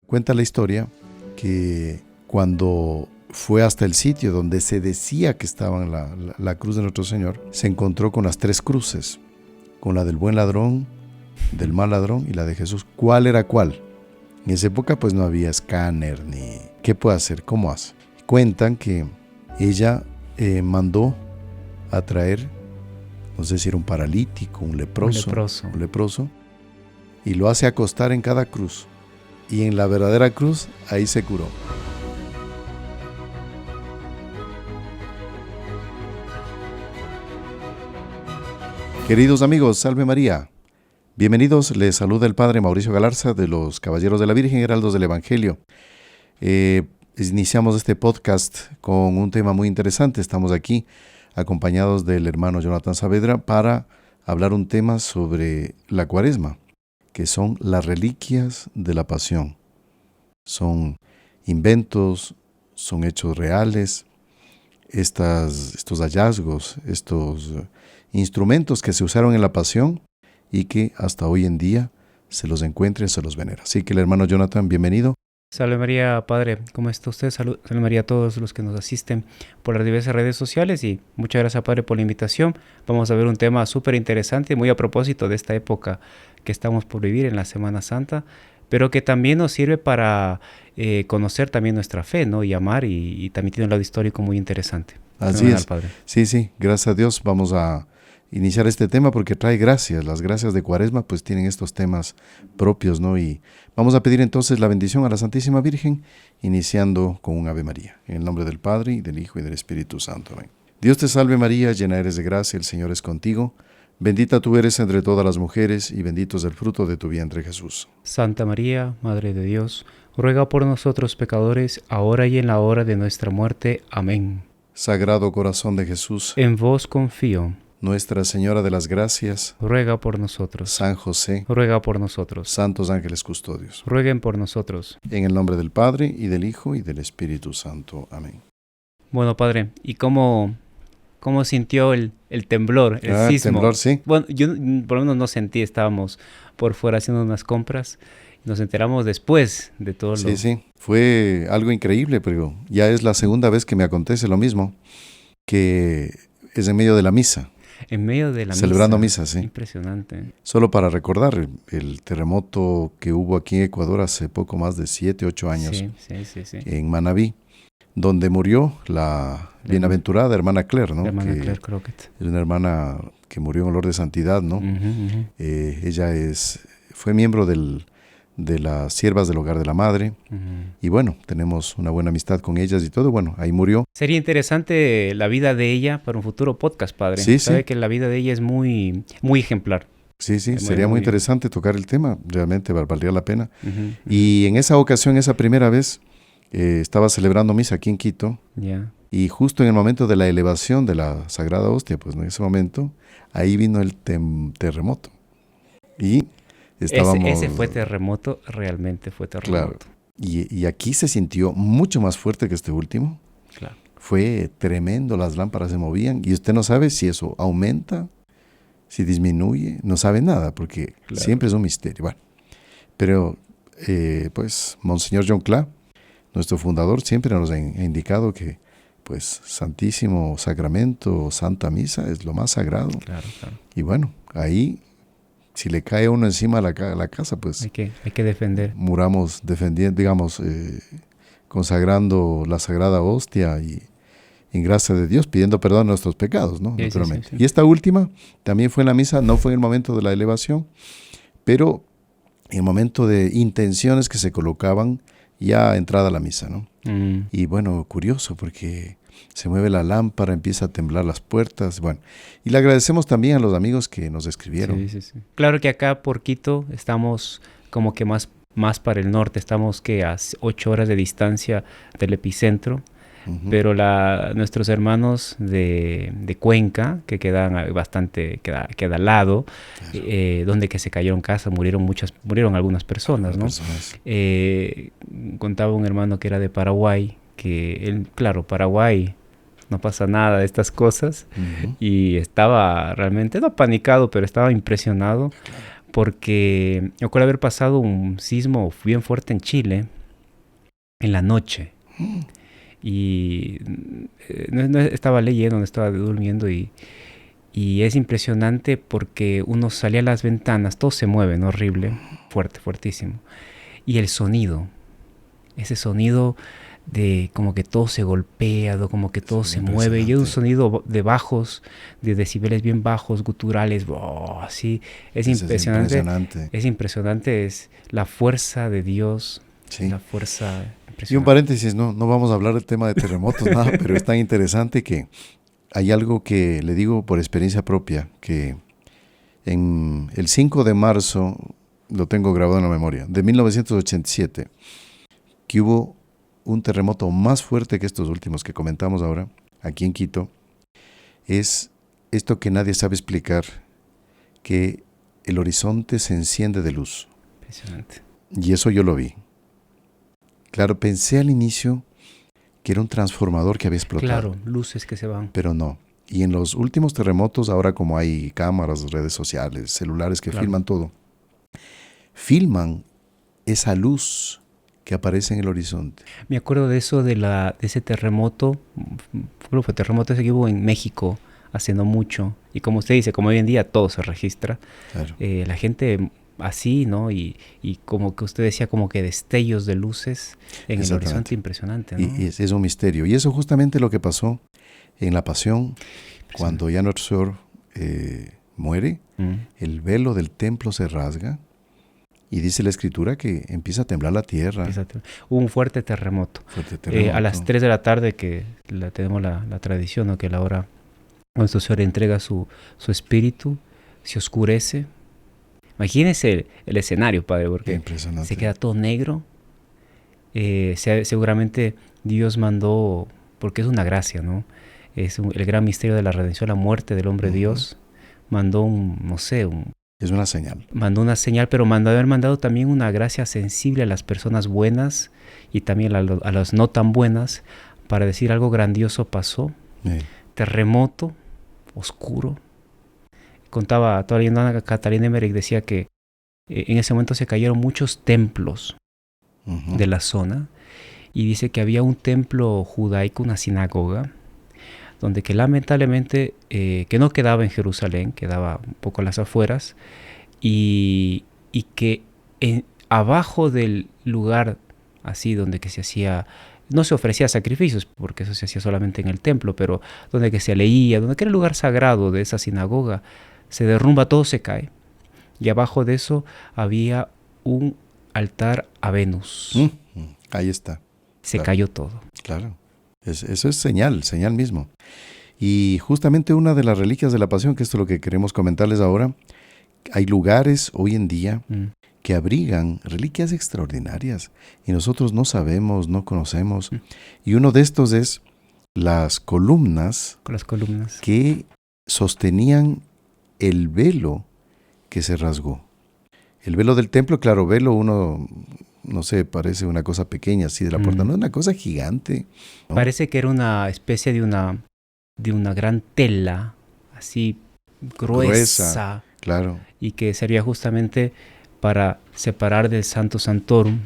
Cuenta la historia que cuando fue hasta el sitio donde se decía que estaba la cruz de nuestro Señor, se encontró con las 3 cruces, con la del buen ladrón, del mal ladrón y la de Jesús. ¿Cuál era cuál? En esa época pues no había escáner ni qué puede hacer, cómo hace. Cuentan que ella mandó a traer, no sé si era un paralítico, un leproso, y lo hace acostar en cada cruz. Y en la verdadera cruz, ahí se curó. Queridos amigos, salve María. Bienvenidos, les saluda el Padre Mauricio Galarza de los Caballeros de la Virgen, Heraldos del Evangelio. Iniciamos este podcast con un tema muy interesante. Estamos aquí acompañados del hermano Jonathan Saavedra para hablar un tema sobre la Cuaresma, que son las reliquias de la Pasión. Son inventos, son hechos reales, estos hallazgos, estos instrumentos que se usaron en la Pasión y que hasta hoy en día se los encuentra y se los venera. Así que el hermano Jonathan, bienvenido. Salve María, Padre, ¿cómo está usted? Salve María a todos los que nos asisten por las diversas redes sociales y muchas gracias, Padre, por la invitación. Vamos a ver un tema súper interesante, muy a propósito de esta época que estamos por vivir en la Semana Santa, pero que también nos sirve para conocer también nuestra fe, ¿no? Y amar, y también tiene un lado histórico muy interesante. Así es, Padre. Sí, gracias a Dios vamos a iniciar este tema porque trae gracias. Las gracias de Cuaresma pues tienen estos temas propios, ¿no? Y vamos a pedir entonces la bendición a la Santísima Virgen, iniciando con un Ave María. En el nombre del Padre, y del Hijo, y del Espíritu Santo. Amén. Dios te salve María, llena eres de gracia, el Señor es contigo. Bendita tú eres entre todas las mujeres, y bendito es el fruto de tu vientre, Jesús. Santa María, Madre de Dios, ruega por nosotros pecadores, ahora y en la hora de nuestra muerte. Amén. Sagrado corazón de Jesús, en vos confío. Nuestra Señora de las Gracias, ruega por nosotros. San José, ruega por nosotros. Santos ángeles custodios, rueguen por nosotros. En el nombre del Padre, y del Hijo, y del Espíritu Santo. Amén. Bueno, Padre, ¿y cómo sintió el temblor, el sismo? Temblor, sí. Bueno, yo por lo menos no sentí, estábamos por fuera haciendo unas compras. Nos enteramos después de todo lo... Sí, fue algo increíble, pero ya es la segunda vez que me acontece lo mismo, que es en medio de la misa. En medio de la celebrando misa, sí. Impresionante. Solo para recordar el terremoto que hubo aquí en Ecuador hace poco más de 7, 8 años, sí. En Manabí, donde murió la bienaventurada hermana Claire, ¿no? Hermana Claire Crockett. Es una hermana que murió en olor de santidad, ¿no? Ella fue miembro de las siervas del hogar de la madre, y bueno, tenemos una buena amistad con ellas y todo. Bueno, ahí murió. Sería interesante la vida de ella para un futuro podcast, Padre. Sí. Sabe que la vida de ella es muy, muy ejemplar. Sí, sería muy interesante tocar el tema, realmente valdría la pena. Y en esa ocasión, esa primera vez, estaba celebrando misa aquí en Quito, y justo en el momento de la elevación de la Sagrada Hostia, pues en ese momento, ahí vino el terremoto. Y estábamos... Ese fue terremoto, realmente fue terremoto. Claro. Y aquí se sintió mucho más fuerte que este último. Claro. Fue tremendo, las lámparas se movían y usted no sabe si eso aumenta, si disminuye, no sabe nada porque siempre es un misterio. Bueno, pero pues Monseñor John Cla, nuestro fundador, siempre nos ha indicado que pues Santísimo Sacramento, Santa Misa es lo más sagrado. Claro. Y bueno, ahí... Si le cae uno encima a la casa, pues... Hay que defender. Muramos defendiendo, digamos, consagrando la Sagrada Hostia y en gracia de Dios, pidiendo perdón a nuestros pecados, ¿no? Naturalmente. Sí. Y esta última también fue en la misa, no fue en el momento de la elevación, pero en el momento de intenciones que se colocaban ya entrada la misa, ¿no? Y bueno, curioso porque... se mueve la lámpara, empieza a temblar las puertas, bueno. Y le agradecemos también a los amigos que nos escribieron. Sí. Claro que acá por Quito estamos como que más para el norte, estamos que a 8 horas de distancia del epicentro, pero nuestros hermanos de Cuenca, que quedan bastante, queda al lado, donde que se cayeron casas, murieron algunas personas, ¿no? Contaba un hermano que era de Paraguay, que Paraguay no pasa nada de estas cosas, y estaba realmente, no panicado, pero estaba impresionado, porque me acuerdo haber pasado un sismo bien fuerte en Chile, en la noche. Y no estaba leyendo, no estaba durmiendo y es impresionante porque uno salía a las ventanas, todo se mueve, ¿no? Horrible, fuerte, fuertísimo. Y el sonido, ese sonido de como que todo se golpea, como que todo se mueve, y es un sonido de bajos, de decibeles bien bajos, guturales, así, es impresionante. Es impresionante, es la fuerza de Dios, sí. La fuerza impresionante. Y un paréntesis, no vamos a hablar del tema de terremotos, nada, pero es tan interesante que hay algo que le digo por experiencia propia, que en el 5 de marzo, lo tengo grabado en la memoria, de 1987, que hubo un terremoto más fuerte que estos últimos que comentamos ahora, aquí en Quito, es esto que nadie sabe explicar, que el horizonte se enciende de luz. Impresionante. Y eso yo lo vi. Claro, pensé al inicio que era un transformador que había explotado. Claro, luces que se van. Pero no. Y en los últimos terremotos, ahora como hay cámaras, redes sociales, celulares que filman todo, filman esa luz que aparece en el horizonte. Me acuerdo de eso, de ese terremoto, creo que fue terremoto ese que hubo en México hace no mucho. Y como usted dice, como hoy en día todo se registra, claro. La gente así, ¿no? Y como que usted decía, como que destellos de luces en el horizonte, impresionante, ¿no? Y es un misterio. Y eso justamente lo que pasó en la Pasión, cuando ya nuestro Señor muere, el velo del templo se rasga y dice la Escritura que empieza a temblar la tierra. Hubo un fuerte terremoto. A las 3 de la tarde, que tenemos la tradición, ¿no? Que a la hora nuestro Señor entrega su espíritu, se oscurece. Imagínese el escenario, Padre, porque se queda todo negro. Seguramente Dios mandó, porque es una gracia, ¿no? Es el gran misterio de la redención, la muerte del hombre Dios. Mandó es una señal. Mandó una señal, pero haber mandado también una gracia sensible a las personas buenas y también a las no tan buenas, para decir algo grandioso pasó. Terremoto, oscuro. Contaba toda la leyenda, Catalina Emmerich decía que en ese momento se cayeron muchos templos de la zona, y dice que había un templo judaico, una sinagoga, donde que lamentablemente que no quedaba en Jerusalén, quedaba un poco a las afueras, y que abajo del lugar así donde que se hacía, no se ofrecía sacrificios, porque eso se hacía solamente en el templo, pero donde que se leía, donde que era el lugar sagrado de esa sinagoga, se derrumba, todo se cae. Y abajo de eso había un altar a Venus. Ahí está. Se cayó todo. Claro. Eso es señal mismo. Y justamente una de las reliquias de la Pasión, que esto es lo que queremos comentarles ahora, hay lugares hoy en día que abrigan reliquias extraordinarias y nosotros no sabemos, no conocemos. Y uno de estos es las columnas, que sostenían el velo que se rasgó. El velo del templo, claro, velo uno, no sé, parece una cosa pequeña así de la puerta, no es una cosa gigante, ¿no? Parece que era una especie de una gran tela, así gruesa, claro. Y que servía justamente para separar del Santo Santorum,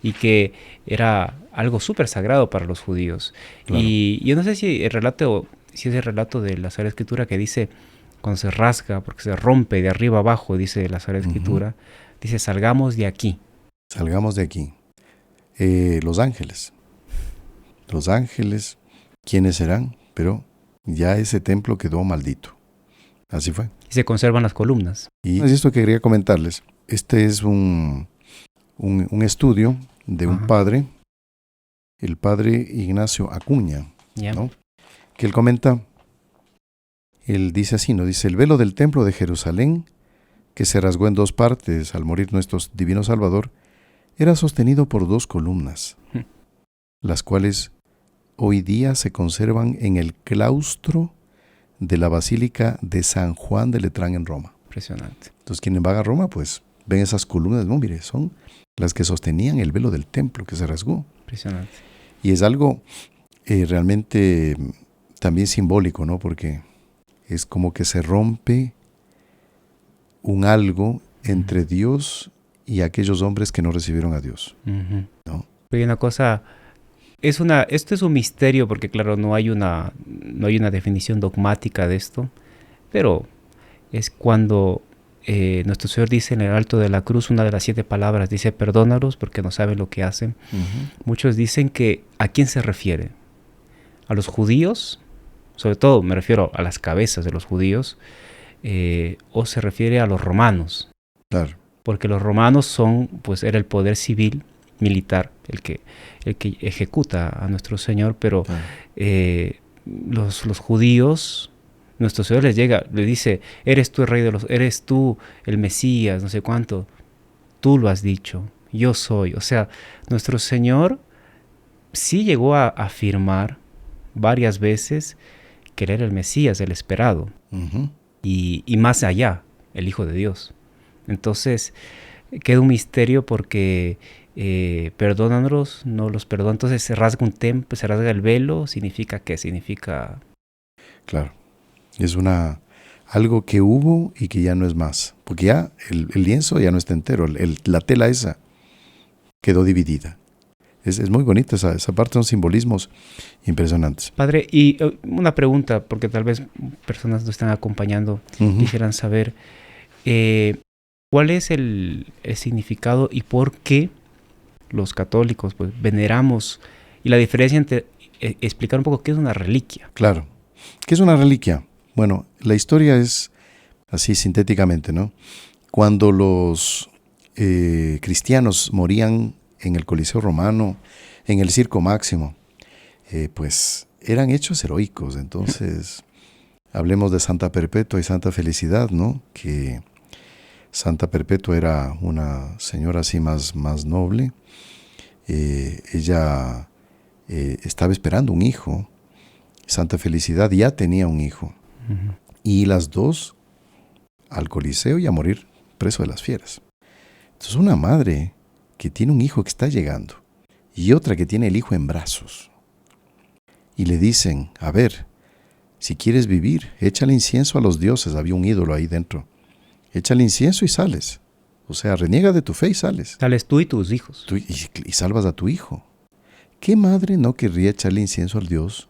y que era algo súper sagrado para los judíos. Claro. Y yo no sé si es el relato de la Sagrada Escritura que dice, cuando se rasga, porque se rompe de arriba abajo, dice la Sagrada Escritura, dice, salgamos de aquí. Salgamos de aquí. Los ángeles. Los ángeles, ¿quiénes serán? Pero ya ese templo quedó maldito. Así fue. Y se conservan las columnas. Y es esto que quería comentarles. Este es un estudio de un padre, el padre Ignacio Acuña, ¿no? Que él comenta, él dice así, ¿no? Dice, el velo del templo de Jerusalén, que se rasgó en dos partes al morir nuestro divino Salvador, era sostenido por dos columnas, las cuales hoy día se conservan en el claustro de la Basílica de San Juan de Letrán en Roma. Impresionante. Entonces, quienes van a Roma, pues ven esas columnas, no, mire, son las que sostenían el velo del templo que se rasgó. Impresionante. Y es algo realmente también simbólico, ¿no? Porque es como que se rompe un algo entre Dios y aquellos hombres que no recibieron a Dios, ¿no? Hay una cosa, esto es un misterio porque claro, no hay una definición dogmática de esto, pero es cuando nuestro Señor dice en el alto de la cruz, una de las 7 palabras, dice perdónalos porque no saben lo que hacen. Muchos dicen que ¿a quién se refiere? ¿A los judíos? Sobre todo me refiero a las cabezas de los judíos, o se refiere a los romanos, Claro. porque los romanos pues era el poder civil, militar, el que ejecuta a nuestro Señor, pero Claro. Los judíos, nuestro Señor le dice, eres tú el rey eres tú el Mesías, no sé cuánto, tú lo has dicho, yo soy. O sea, nuestro Señor sí llegó a afirmar varias veces que él era el Mesías, el esperado, Ujú. y más allá, el Hijo de Dios. Entonces, queda un misterio porque perdónanos, no los perdona. Entonces se rasga un templo, se rasga el velo, ¿significa qué? Significa... Claro. Es algo que hubo y que ya no es más. Porque ya el lienzo ya no está entero. La tela esa quedó dividida. Es muy bonita esa parte, son simbolismos impresionantes. Padre, y una pregunta, porque tal vez personas nos están acompañando, Ujú. quisieran saber, ¿cuál es el significado y por qué los católicos pues veneramos? Y la diferencia entre explicar un poco qué es una reliquia. Claro. ¿Qué es una reliquia? Bueno, la historia es así sintéticamente, ¿no? Cuando los cristianos morían en el Coliseo Romano, en el Circo Máximo, pues eran hechos heroicos. Entonces, hablemos de Santa Perpetua y Santa Felicidad, ¿no? Que Santa Perpetua era una señora así más noble. Ella estaba esperando un hijo. Santa Felicidad ya tenía un hijo. Uh-huh. Y las dos al Coliseo y a morir preso de las fieras. Entonces una madre que tiene un hijo que está llegando y otra que tiene el hijo en brazos. Y le dicen, a ver, si quieres vivir, échale incienso a los dioses. Había un ídolo ahí dentro. Échale incienso y sales. O sea, reniega de tu fe y sales. Sales tú y tus hijos. Y salvas a tu hijo. ¿Qué madre no querría echarle incienso al dios,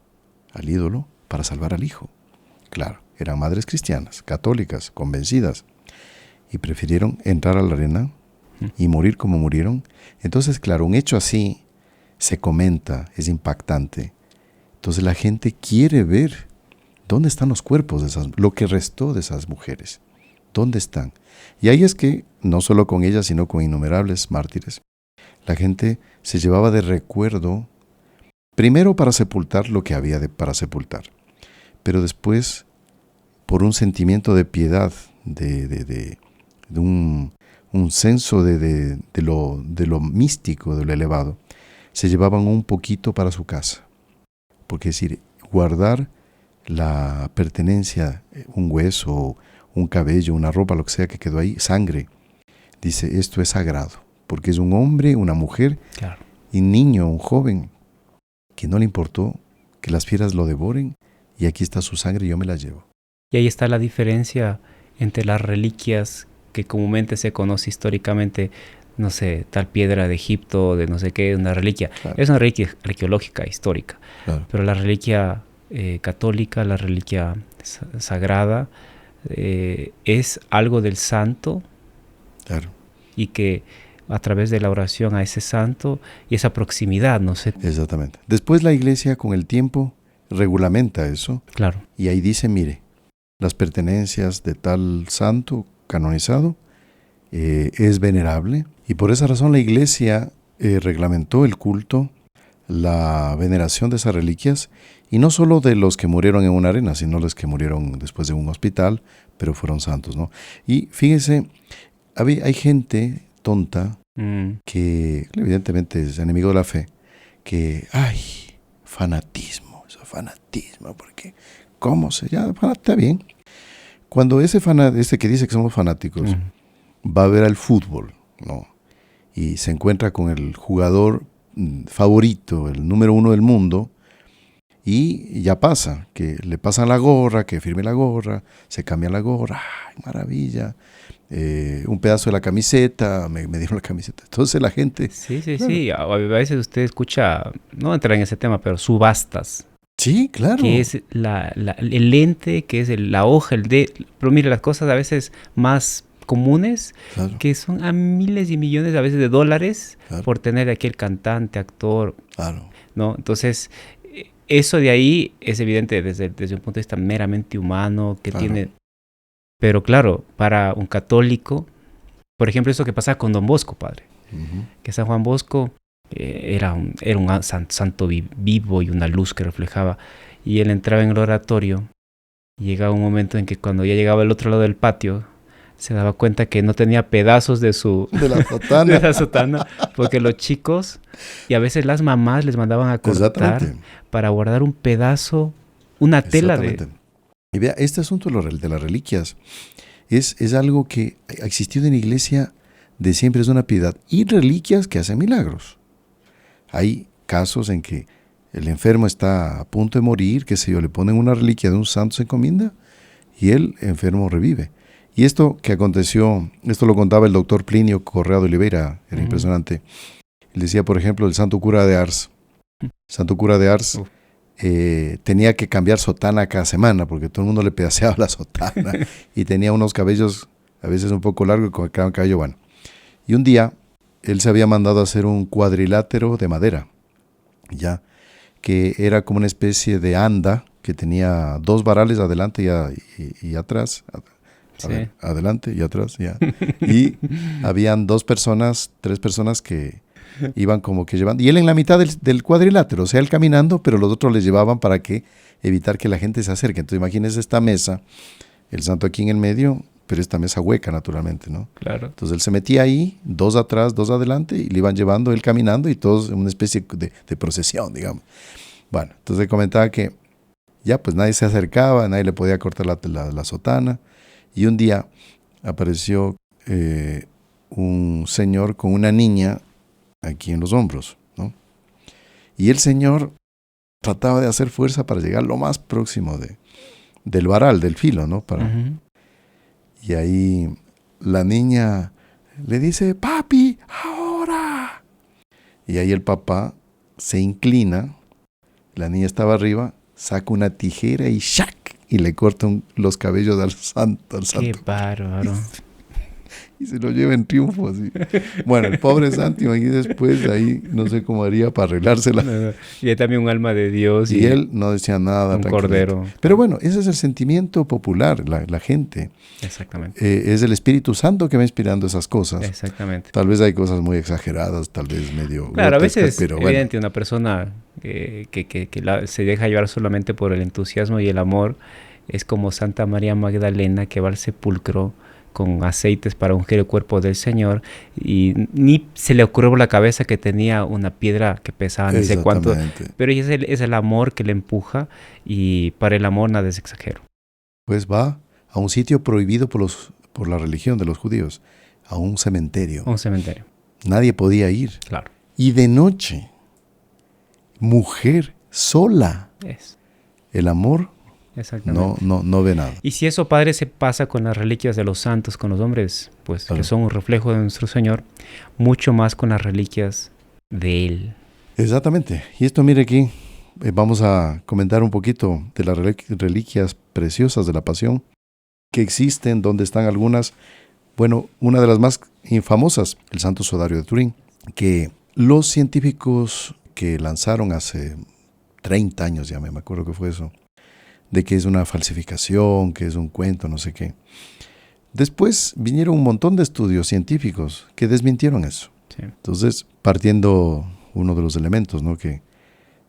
al ídolo, para salvar al hijo? Claro, eran madres cristianas, católicas, convencidas. Y prefirieron entrar a la arena y morir como murieron. Entonces, claro, un hecho así se comenta, es impactante. Entonces la gente quiere ver dónde están los cuerpos de lo que restó de esas mujeres. ¿Dónde están? Y ahí es que, no solo con ellas, sino con innumerables mártires, la gente se llevaba de recuerdo, primero para sepultar lo que había para sepultar, pero después, por un sentimiento de piedad, de un senso de lo místico, de lo elevado, se llevaban un poquito para su casa. Porque es decir, guardar la pertenencia, un hueso, un cabello, una ropa, lo que sea que quedó ahí, sangre. Dice, esto es sagrado, porque es un hombre, una mujer, claro, y un niño, un joven, que no le importó que las fieras lo devoren, y aquí está su sangre y yo me la llevo. Y ahí está la diferencia entre las reliquias que comúnmente se conoce históricamente, no sé, tal piedra de Egipto, de no sé qué, una reliquia. Claro. Es una reliquia arqueológica, histórica. Claro. Pero la reliquia católica, la reliquia sagrada, es algo del santo. Claro. Y que a través de la oración a ese santo y esa proximidad, no sé. Exactamente. Después la iglesia con el tiempo regulamenta eso. Claro. Y ahí dice, mire, las pertenencias de tal santo canonizado es venerable. Y por esa razón la iglesia reglamentó el culto, la veneración de esas reliquias, y no solo de los que murieron en una arena, sino los que murieron después de un hospital, pero fueron santos, ¿no? Y fíjese, hay gente tonta que evidentemente es enemigo de la fe, que, fanatismo, eso es fanatismo, porque, ¿cómo se llama? Está bien. Cuando ese que dice que somos fanáticos, va a ver al fútbol, ¿no? Y se encuentra con el jugador favorito, el número 1 del mundo, Y ya pasa, que le pasan la gorra, que firme la gorra, se cambia la gorra, ¡ay, maravilla! Un pedazo de la camiseta, me dieron la camiseta. Entonces la gente... Sí, sí, claro. sí. A veces usted escucha, no entrar en ese tema, pero subastas. Sí, claro. Que es el lente, que es la hoja, pero mire, las cosas a veces más comunes, Claro, que son a miles y millones a veces de dólares claro, por tener aquí el cantante, actor, claro, ¿no? Entonces, eso de ahí es evidente desde un punto de vista meramente humano, que claro. tiene... Pero claro, para un católico, por ejemplo, eso que pasa con Don Bosco, padre, Ujú. que San Juan Bosco era un santo vivo y una luz que reflejaba, y él entraba en el oratorio y llegaba un momento en que cuando ya llegaba al otro lado del patio se daba cuenta que no tenía pedazos de su De la sotana. de la sotana, porque los chicos y a veces las mamás les mandaban a cortar Exactamente. para guardar un pedazo, una tela de... Exactamente. Y vea, este asunto de las reliquias es algo que ha existido en la iglesia de siempre, es una piedad. Y reliquias que hacen milagros. Hay casos en que el enfermo está a punto de morir, qué sé yo, le ponen una reliquia de un santo, se encomienda y el enfermo revive. Y esto que aconteció, esto lo contaba el doctor Plinio Correa de Oliveira, era impresionante. Él decía, por ejemplo, el santo cura de Ars. Santo cura de Ars tenía que cambiar sotana cada semana porque todo el mundo le pedaceaba la sotana y tenía unos cabellos a veces un poco largos con cada cabello bueno. Y un día él se había mandado a hacer un cuadrilátero de madera, ya que era como una especie de anda que tenía 2 varales adelante y atrás. Sí. Ver, adelante y atrás, ya. Y habían 2 personas, 3 personas que iban como que llevando. Y él en la mitad del cuadrilátero, o sea, él caminando, pero los otros les llevaban para que evitar que la gente se acerque. Entonces imagínense esta mesa, el santo aquí en el medio, pero esta mesa hueca naturalmente, ¿no? Claro. Entonces él se metía ahí, 2 atrás, 2 adelante, y le iban llevando él caminando y todos en una especie de procesión, digamos. Bueno, entonces comentaba que ya pues nadie se acercaba, nadie le podía cortar la sotana. Y un día apareció un señor con una niña aquí en los hombros, ¿no? Y el señor trataba de hacer fuerza para llegar lo más próximo del varal, del filo, ¿no? Y ahí la niña le dice, papi, ahora. Y ahí el papá se inclina, la niña estaba arriba, saca una tijera y ¡shac! Y le corta los cabellos al santo. Qué bárbaro. Y se lo lleva en triunfo, así. Bueno, el pobre santo, y después ahí no sé cómo haría para arreglársela. Y hay también un alma de Dios. Y él no decía nada. Un cordero. Pero bueno, ese es el sentimiento popular, la gente. Exactamente. Es el Espíritu Santo que va inspirando esas cosas. Exactamente. Tal vez hay cosas muy exageradas, tal vez medio claro, a veces pero evidente bueno. Una persona que se deja llevar solamente por el entusiasmo y el amor es como Santa María Magdalena, que va al sepulcro con aceites para ungir el cuerpo del Señor y ni se le ocurrió por la cabeza que tenía una piedra que pesaba ni sé cuánto, pero es el amor que le empuja, y para el amor nada es exagero. Pues va a un sitio prohibido por la religión de los judíos, a un cementerio. Un cementerio. Nadie podía ir. Claro. Y de noche, mujer sola. El amor no ve nada. Y si eso, padre, se pasa con las reliquias de los santos, con los hombres, pues claro, que son un reflejo de nuestro Señor, mucho más con las reliquias de Él. Exactamente. Y esto, mire aquí, vamos a comentar un poquito de las reliquias preciosas de la Pasión que existen, donde están algunas. Bueno, una de las más infamosas, el Santo Sudario de Turín, que los científicos que lanzaron hace 30 años, ya me acuerdo que fue eso, de que es una falsificación, que es un cuento, no sé qué. Después vinieron un montón de estudios científicos que desmintieron eso. Sí. Entonces, partiendo uno de los elementos, ¿no? Que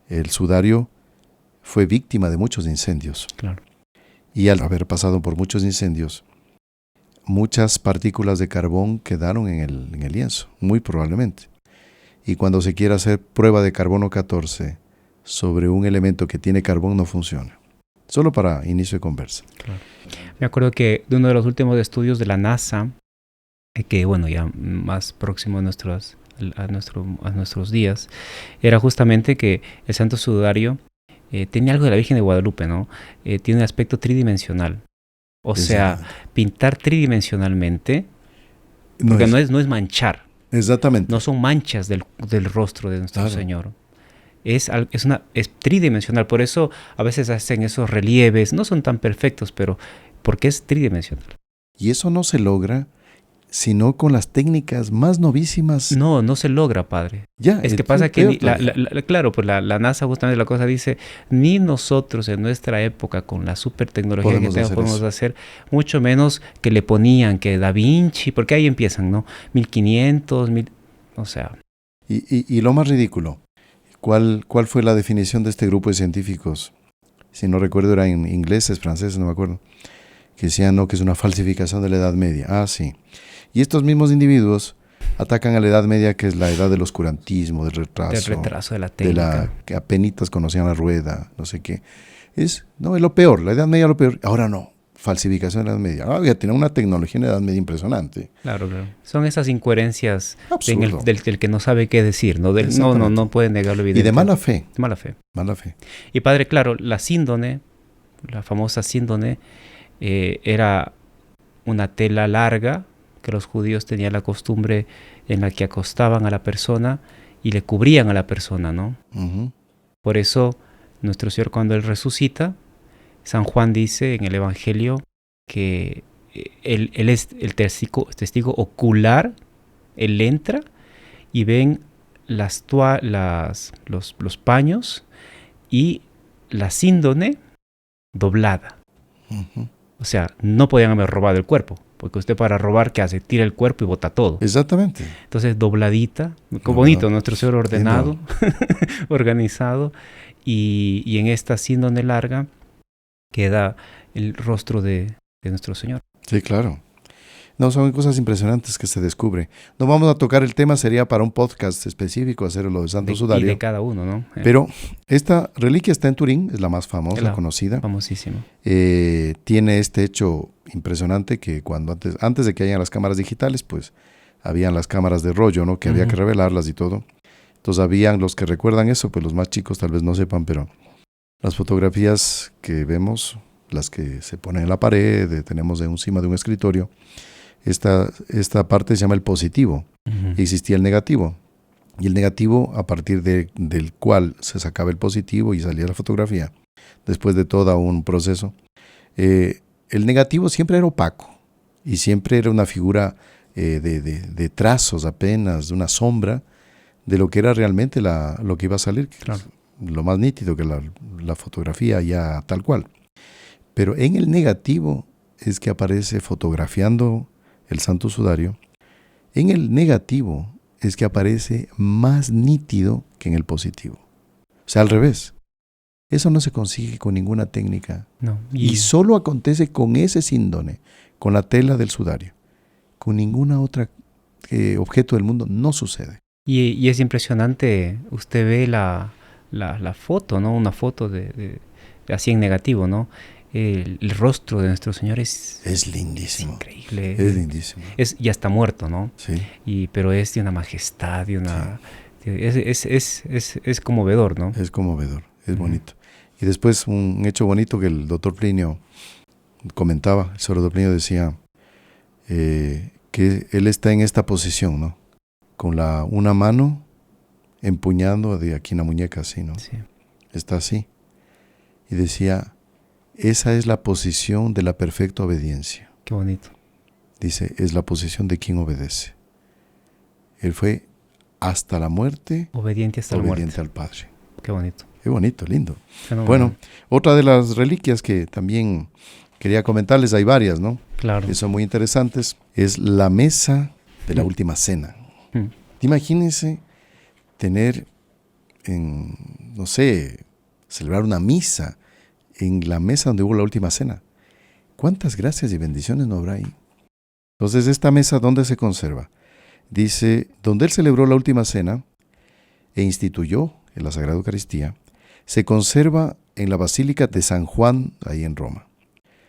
el sudario fue víctima de muchos incendios. Claro. Y al haber pasado por muchos incendios, muchas partículas de carbón quedaron en el lienzo, muy probablemente. Y cuando se quiere hacer prueba de carbono 14 sobre un elemento que tiene carbón, no funciona. Solo para inicio de conversa. Claro. Me acuerdo que de uno de los últimos estudios de la NASA, que bueno, ya más próximo a nuestros días, era justamente que el Santo Sudario tenía algo de la Virgen de Guadalupe, ¿no? Tiene un aspecto tridimensional. O sea, pintar tridimensionalmente, porque no es manchar. Exactamente. No son manchas del rostro de nuestro Señor. Es tridimensional. Por eso a veces hacen esos relieves. No son tan perfectos, pero porque es tridimensional. Y eso no se logra sino con las técnicas más novísimas. No se logra, padre. Ya, es que pasa que, claro, pues la NASA justamente la cosa dice, ni nosotros en nuestra época con la super tecnología que tenemos podemos hacer, mucho menos que le ponían que Da Vinci, porque ahí empiezan, ¿no? 1500, o sea. Y lo más ridículo, ¿cuál fue la definición de este grupo de científicos? Si no recuerdo, era en ingleses, franceses, no me acuerdo, que decían, no, que es una falsificación de la Edad Media. Ah, sí. Y estos mismos individuos atacan a la Edad Media, que es la edad del oscurantismo, del retraso. Del retraso de la técnica. Que apenitas conocían la rueda, no sé qué. Es lo peor, la Edad Media es lo peor. Ahora no, falsificación de la Edad Media. Había tenido una tecnología en la Edad Media impresionante. Claro. Son esas incoherencias del que no sabe qué decir, ¿no? No puede negar lo evidente. Y de mala fe. Mala fe. Mala fe. Y padre, claro, la síndone, la famosa síndone, era una tela larga, que los judíos tenían la costumbre en la que acostaban a la persona y le cubrían a la persona, ¿no? Uh-huh. Por eso, nuestro Señor, cuando Él resucita, San Juan dice en el Evangelio que Él es el testigo ocular. Él entra y ven los paños y la síndone doblada. Uh-huh. O sea, no podían haber robado el cuerpo. Porque usted para robar, ¿qué hace? Tira el cuerpo y bota todo. Exactamente. Entonces, dobladita. Qué bonito, nuestro Señor ordenado, organizado. Y en esta síndone larga queda el rostro de nuestro Señor. Sí, claro. No, son cosas impresionantes que se descubre. No vamos a tocar el tema, sería para un podcast específico hacerlo de Santo Sudario. Y de cada uno, ¿no? Pero esta reliquia está en Turín, es la más famosa, conocida. Famosísima. Tiene este hecho impresionante que cuando antes de que hayan las cámaras digitales, pues habían las cámaras de rollo, ¿no? Que había que revelarlas y todo. Entonces habían los que recuerdan eso, pues los más chicos tal vez no sepan, pero las fotografías que vemos, las que se ponen en la pared, tenemos encima de un escritorio, esta parte se llama el positivo. Y existía el negativo. Y el negativo, a partir del cual se sacaba el positivo y salía la fotografía, después de todo un proceso, el negativo siempre era opaco y siempre era una figura de trazos apenas, de una sombra de lo que era realmente lo que iba a salir, claro. Lo más nítido que la fotografía ya tal cual. Pero en el negativo es que aparece fotografiando el Santo Sudario. En el negativo es que aparece más nítido que en el positivo. O sea, al revés. Eso no se consigue con ninguna técnica. No. Y solo acontece con ese síndone, con la tela del sudario. Con ninguna otra objeto del mundo no sucede. Y es impresionante, usted ve la foto, ¿no? Una foto de así en negativo, ¿no? El rostro de nuestro Señor es lindísimo. Es increíble. Es lindísimo. Ya está muerto, ¿no? Sí. Pero es de una majestad, de una... Sí. Es conmovedor, ¿no? Es conmovedor, es bonito. Y después un hecho bonito que el doctor Plinio comentaba, el doctor Plinio decía que él está en esta posición, ¿no? Con una mano empuñando de aquí en la muñeca, así, ¿no? Sí. Está así. Y decía, esa es la posición de la perfecta obediencia. Qué bonito. Dice, es la posición de quien obedece. Él fue hasta la muerte obediente hasta la muerte. Obediente al Padre. Qué bonito. Qué bonito, lindo. Bueno, otra de las reliquias que también quería comentarles, hay varias, ¿no? Claro. Que son muy interesantes, es la mesa de la última cena. Imagínense tener, no sé, celebrar una misa en la mesa donde hubo la última cena. ¿Cuántas gracias y bendiciones no habrá ahí? Entonces, ¿esta mesa dónde se conserva? Dice, donde él celebró la última cena e instituyó en la Sagrada Eucaristía, se conserva en la Basílica de San Juan, ahí en Roma.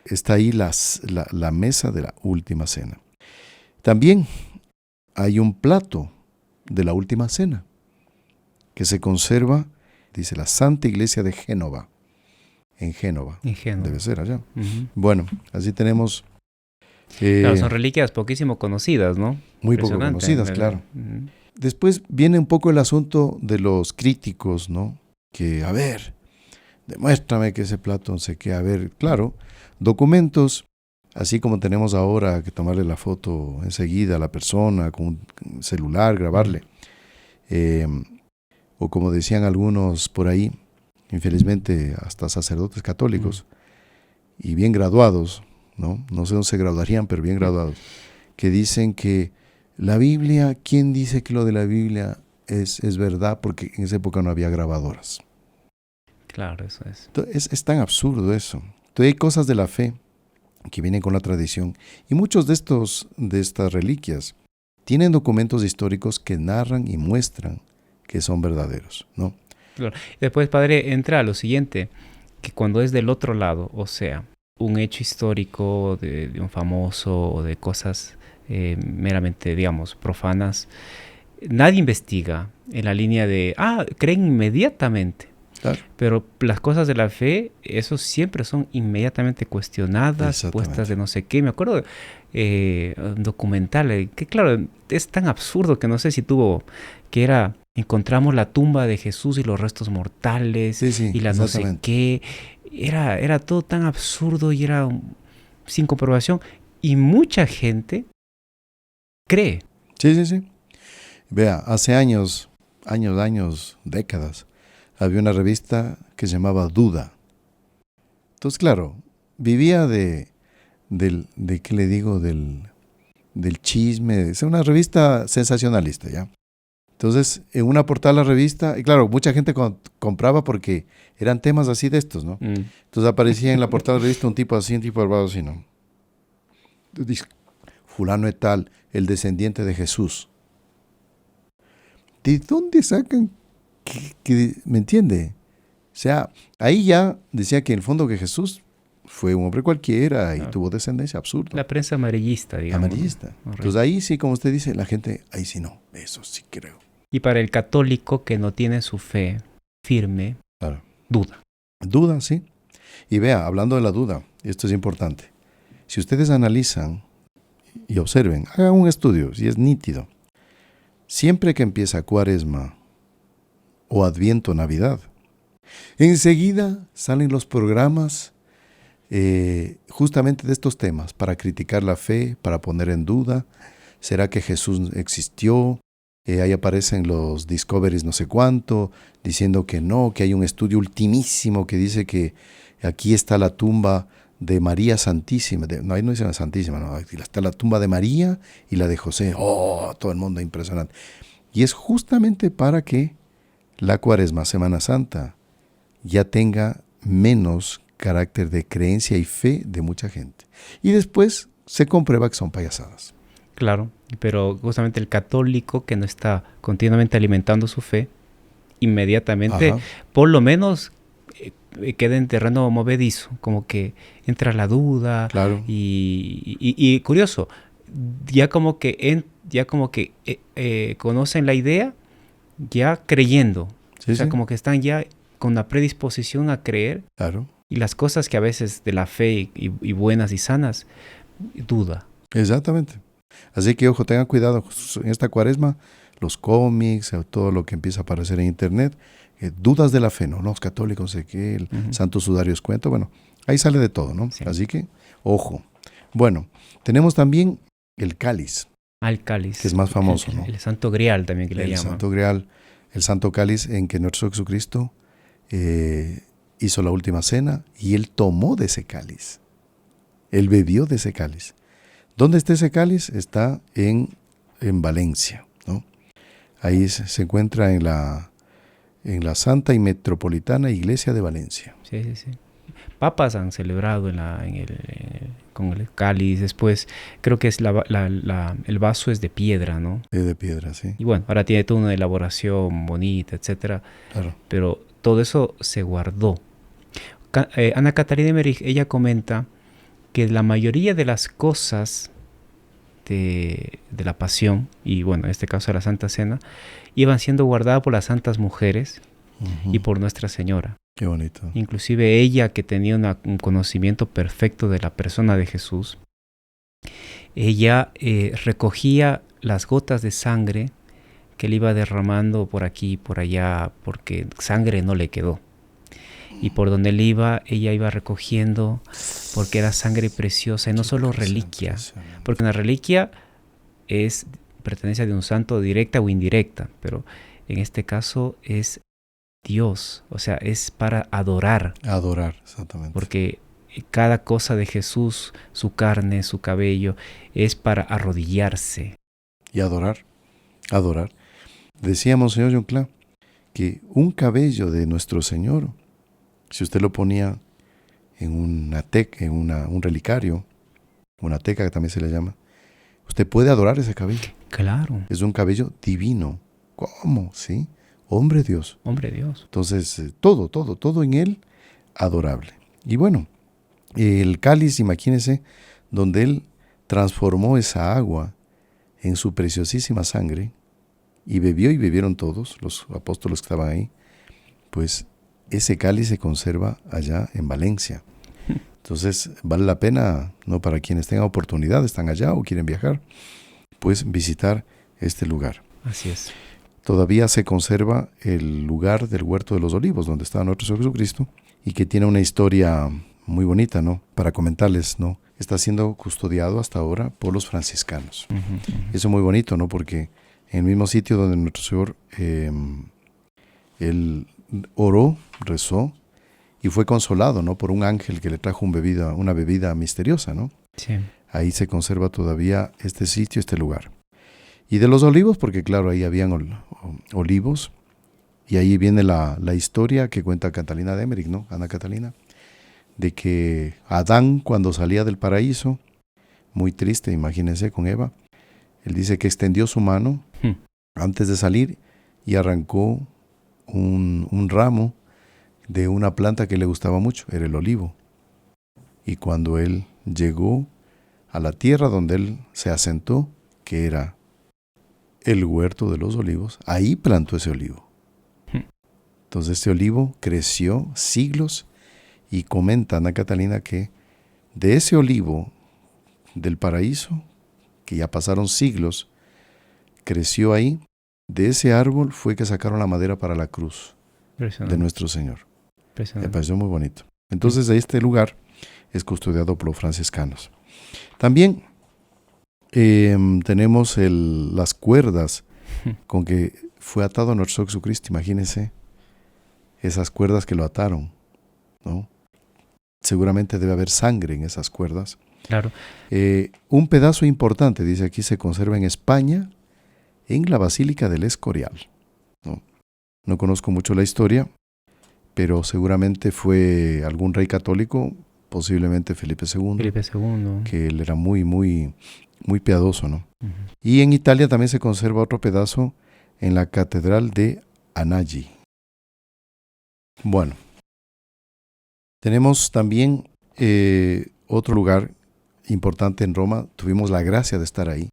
Está ahí la mesa de la última cena. También hay un plato de la última cena que se conserva, dice la Santa Iglesia de Génova. En Génova. En Génova. Debe ser allá. Ujú. Bueno, así tenemos... Claro, son reliquias poquísimo conocidas, ¿no? Muy poco Impresionante, conocidas, ¿verdad? claro. Ujú. Después viene un poco el asunto de los críticos, ¿no? Que, a ver, demuéstrame que ese plato no sé qué. A ver, claro, documentos, así como tenemos ahora que tomarle la foto enseguida a la persona con un celular, grabarle. O como decían algunos por ahí, infelizmente hasta sacerdotes católicos, y bien graduados, ¿no? No sé dónde se graduarían, pero bien graduados, que dicen que la Biblia, ¿quién dice que lo de la Biblia es verdad? Porque en esa época no había grabadoras. Claro, eso es. Entonces, es tan absurdo eso. Entonces hay cosas de la fe que vienen con la tradición. Y muchos de estas reliquias tienen documentos históricos que narran y muestran que son verdaderos, ¿no? Claro. Después, padre, entra a lo siguiente, que cuando es del otro lado, o sea, un hecho histórico de un famoso o de cosas meramente, digamos, profanas, nadie investiga en la línea de, creen inmediatamente. Claro. Pero las cosas de la fe, eso siempre son inmediatamente cuestionadas, puestas de no sé qué. Me acuerdo un documental que claro, es tan absurdo que no sé si tuvo, que era, encontramos la tumba de Jesús y los restos mortales y la no sé qué. Era todo tan absurdo y era sin comprobación. Y mucha gente cree. Sí. Vea, hace años, décadas, había una revista que se llamaba Duda. Entonces, claro, vivía ¿qué le digo? Del chisme. Es una revista sensacionalista, ¿ya? Entonces, en una portada de la revista, y claro, mucha gente compraba porque eran temas así de estos, ¿no? Entonces aparecía en la portada de la revista un tipo así, un tipo barbado así, ¿no? Dice, fulano et tal, el descendiente de Jesús. ¿De dónde sacan que me entiende? O sea, ahí ya decía que en el fondo que Jesús fue un hombre cualquiera y tuvo descendencia, absurdo. La prensa amarillista, digamos. Amarillista. ¿No? Entonces ahí sí, como usted dice, la gente, ahí sí no, eso sí creo. Y para el católico que no tiene su fe firme, claro. Duda. Duda, sí. Y vea, hablando de la duda, esto es importante. Si ustedes analizan y observen, hagan un estudio, si es nítido. Siempre que empieza Cuaresma o Adviento, Navidad, enseguida salen los programas justamente de estos temas, para criticar la fe, para poner en duda, ¿será que Jesús existió? Ahí aparecen los Discoveries no sé cuánto, diciendo que no, que hay un estudio ultimísimo que dice que aquí está la tumba de María Santísima. No, ahí no dice la Santísima, no, está la tumba de María y la de José. ¡Oh! Todo el mundo impresionante. Y es justamente para que la Cuaresma, Semana Santa, ya tenga menos carácter de creencia y fe de mucha gente. Y después se comprueba que son payasadas. Claro, pero justamente el católico que no está continuamente alimentando su fe, inmediatamente, por lo menos queda en terreno movedizo, como que entra la duda. Claro. Y curioso, ya como que conocen la idea ya creyendo. Sí, o sea, sí. como que están ya con la predisposición a creer. Claro. Y las cosas que a veces de la fe y buenas y sanas, duda. Exactamente. Así que, ojo, tengan cuidado en esta Cuaresma, los cómics, todo lo que empieza a aparecer en internet, dudas de la fe, ¿no? Los católicos, sé que el Santo Sudario es cuento, bueno, ahí sale de todo, ¿no? Sí. Así que, ojo. Bueno, tenemos también el cáliz. El cáliz. Que es más famoso, ¿no? El Santo Grial también que le llaman. El Santo Grial, el Santo Cáliz en que nuestro Jesucristo hizo la última cena y Él tomó de ese cáliz. Él bebió de ese cáliz. ¿Dónde está ese cáliz? Está en Valencia, ¿no? Ahí se encuentra en la Santa y Metropolitana Iglesia de Valencia. Sí. Papas han celebrado con el cáliz. Después creo que es el vaso es de piedra, ¿no? De piedra, sí. Y bueno, ahora tiene toda una elaboración bonita, etcétera. Claro. Pero todo eso se guardó. Ana Catarina Emmerich, ella comenta que la mayoría de las cosas de la pasión, y bueno, en este caso de la Santa Cena, iban siendo guardadas por las santas mujeres y por Nuestra Señora. Qué bonito. Inclusive ella, que tenía un conocimiento perfecto de la persona de Jesús, ella recogía las gotas de sangre que él iba derramando por aquí y por allá, porque sangre no le quedó. Y por donde él iba, ella iba recogiendo, porque era sangre preciosa, y no solo reliquia, porque una reliquia es pertenencia de un santo directa o indirecta, pero en este caso es Dios, o sea, es para adorar. Adorar, exactamente. Porque cada cosa de Jesús, su carne, su cabello, es para arrodillarse. Y adorar. Decía Monseñor John Cla que un cabello de nuestro Señor, si usted lo ponía en una teca, en un relicario, una teca que también se le llama, usted puede adorar ese cabello. Claro. Es un cabello divino. ¿Cómo? ¿Sí? Hombre Dios. Hombre Dios. Entonces, todo en él adorable. Y bueno, el cáliz, imagínense, donde él transformó esa agua en su preciosísima sangre, y bebió y bebieron todos los apóstoles que estaban ahí, pues ese cáliz se conserva allá en Valencia. Entonces vale la pena, ¿no?, para quienes tengan oportunidad, están allá o quieren viajar, pues visitar este lugar. Así es. Todavía se conserva el lugar del Huerto de los Olivos, donde está nuestro Señor Jesucristo, y que tiene una historia muy bonita, ¿no?, para comentarles, ¿no? Está siendo custodiado hasta ahora por los franciscanos. Eso es muy bonito, ¿no?, porque en el mismo sitio donde nuestro Señor, él oró, rezó, y fue consolado, ¿no?, por un ángel que le trajo una bebida misteriosa, ¿no? Sí. Ahí se conserva todavía este sitio, este lugar. Y de los olivos, porque claro, ahí habían olivos, y ahí viene la historia que cuenta Catalina de Emmerich, ¿no?, Ana Catalina, de que Adán, cuando salía del paraíso, muy triste, imagínense, con Eva, él dice que extendió su mano antes de salir y arrancó un ramo de una planta que le gustaba mucho, era el olivo. Y cuando él llegó a la tierra donde él se asentó, que era el huerto de los olivos, ahí plantó ese olivo. Entonces este olivo creció siglos, y comenta Ana Catalina que de ese olivo del paraíso, que ya pasaron siglos, creció ahí, de ese árbol fue que sacaron la madera para la cruz de nuestro Señor. Me pareció muy bonito. Entonces este lugar es custodiado por los franciscanos. También tenemos las cuerdas con que fue atado a nuestro Jesucristo. Imagínense esas cuerdas que lo ataron, ¿no? Seguramente debe haber sangre en esas cuerdas. Claro. Un pedazo importante, dice aquí, se conserva en España, en la Basílica del Escorial. No conozco mucho la historia, pero seguramente fue algún rey católico, posiblemente Felipe II. Felipe II. Que él era muy piadoso, ¿no? Y en Italia también se conserva otro pedazo en la Catedral de Anagni. Bueno, tenemos también otro lugar importante en Roma. Tuvimos la gracia de estar ahí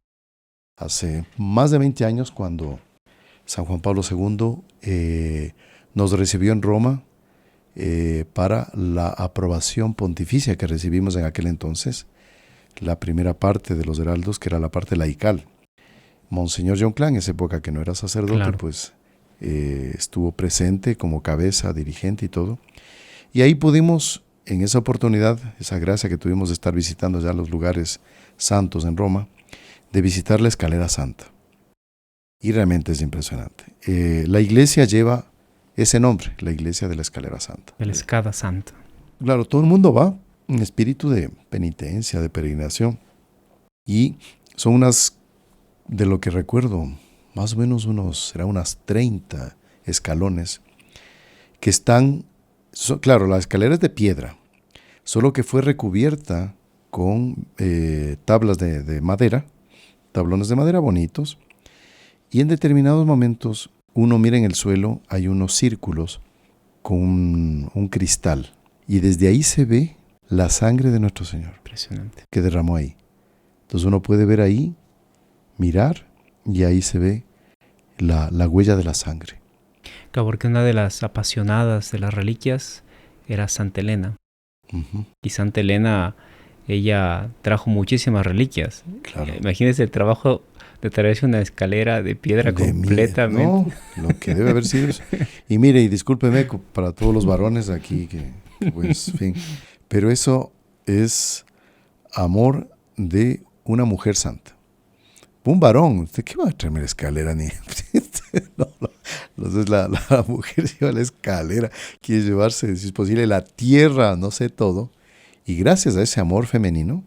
hace más de 20 años, cuando San Juan Pablo II nos recibió en Roma para la aprobación pontificia que recibimos en aquel entonces, la primera parte de los heraldos, que era la parte laical. Monseñor John Cla, en esa época que no era sacerdote, claro, pues estuvo presente como cabeza, dirigente y todo. Y ahí pudimos, en esa oportunidad, esa gracia que tuvimos de estar visitando ya los lugares santos en Roma, de visitar la Escalera Santa. Y realmente es impresionante. La iglesia lleva ese nombre, la iglesia de la Escalera Santa. De la Escada Santa. Claro, todo el mundo va en espíritu de penitencia, de peregrinación. Y son unas, de lo que recuerdo, más o menos unas 30 escalones que están. Claro, la escalera es de piedra, solo que fue recubierta con tablas de madera, tablones de madera bonitos, y en determinados momentos uno mira en el suelo, hay unos círculos con un cristal, y desde ahí se ve la sangre de nuestro Señor. Impresionante. Que derramó ahí. Entonces uno puede ver ahí, mirar, y ahí se ve la huella de la sangre. Claro, porque una de las apasionadas de las reliquias era Santa Elena. Ujú. Y Santa Elena, ella trajo muchísimas reliquias. Claro. Imagínense el trabajo de traerse una escalera de piedra completamente. No, lo que debe haber sido eso. Y mire, y discúlpeme para todos los varones aquí, que pues, en fin, pero eso es amor de una mujer santa. Un varón, ¿usted qué va a traerme la escalera? Ni? No, no. Entonces la mujer lleva la escalera, quiere llevarse, si es posible, la tierra, no sé todo. Y gracias a ese amor femenino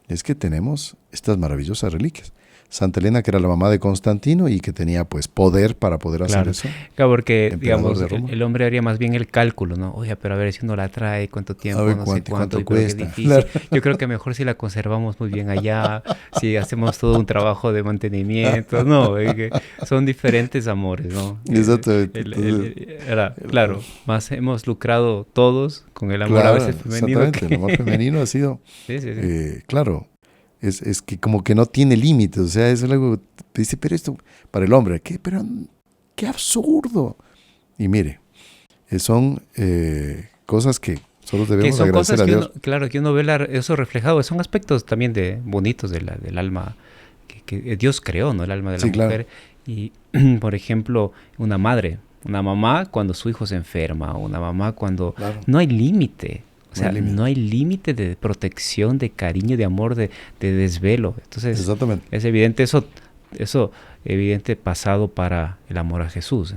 es que tenemos estas maravillosas reliquias. Santa Elena, que era la mamá de Constantino y que tenía pues poder para poder hacer Claro. eso. Claro, porque Emperador digamos, de Roma. el hombre haría más bien el cálculo, ¿no? Oye, pero a ver si uno la trae, cuánto tiempo, A ver no sé cuánto y pero qué cuesta. difícil. Claro. Yo creo que mejor si la conservamos muy bien allá, si hacemos todo un trabajo de mantenimiento, no, que son diferentes amores, ¿no? Exactamente. Entonces, Claro, más hemos lucrado todos con el amor a claro, veces femenino exactamente. El amor femenino ha sido, Sí, sí, sí. claro, es que como que no tiene límites. O sea, es algo, dice, pero esto, para el hombre, ¿qué? Pero, qué absurdo. Y mire, son cosas que solo Que debemos son agradecer cosas a que Dios. uno, claro, que uno ve eso reflejado, son aspectos también bonitos del alma que Dios creó, ¿no? El alma de la Sí, claro. mujer. Y, por ejemplo, una madre, una mamá cuando su hijo se enferma, una mamá cuando Claro. no hay límite. O No hay sea, límite. no hay límite de protección, de cariño, de amor, de desvelo. Entonces, Exactamente. es evidente eso evidente pasado para el amor a Jesús.